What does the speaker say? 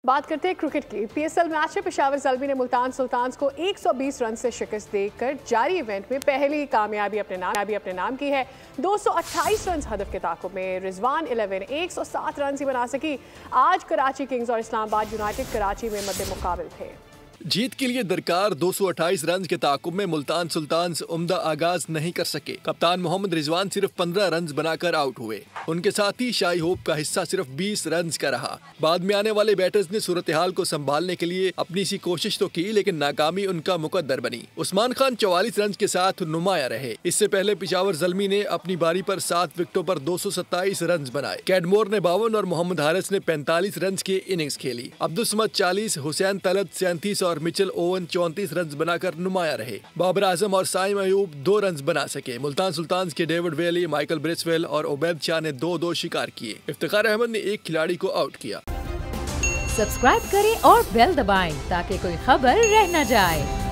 बात करते हैं क्रिकेट की। पीएसएल मैच में पेशावर ज़ल्मी ने मुल्तान सुल्तान्स को 120 रन से शिकस्त देकर जारी इवेंट में पहली कामयाबी अपने नाम की है। 228 रन हदफ के ताक़ुब में रिजवान 11 107 रन ही बना सकी। आज कराची किंग्स और इस्लामाबाद यूनाइटेड कराची में मद्दे मुकाबिल थे। जीत के लिए दरकार 228 रन के ताकुब में मुल्तान सुल्तान्स उम्दा आगाज नहीं कर सके। कप्तान मोहम्मद रिजवान सिर्फ 15 रन बनाकर आउट हुए। उनके साथ ही शाही होप का हिस्सा सिर्फ 20 रन का रहा। बाद में आने वाले बैटर्स ने सूरत हाल को संभालने के लिए अपनी सी कोशिश तो की, लेकिन नाकामी उनका मुकद्दर बनी। उस्मान खान 44 रन के साथ नुमाया रहे। इससे पहले पेशावर ज़ल्मी ने अपनी बारी पर 7 विकेटों पर 227 रन बनाए। कैडमोर ने 52 और मोहम्मद हारिस ने 45 रन की इनिंग्स खेली। अब्दुल समद 40, हुसैन तलत 37 और मिचेल ओवन 34 रन बनाकर नुमाया रहे। बाबर आजम और साइम अयूब 2 रन बना सके। मुल्तान सुल्तान्स के डेविड वेली, माइकल ब्रिसवेल और ओबैद शाह ने 2-2 शिकार किए। इफ्तिखार अहमद ने एक खिलाड़ी को आउट किया। सब्सक्राइब करें और बेल दबाएं ताकि कोई खबर रह न जाए।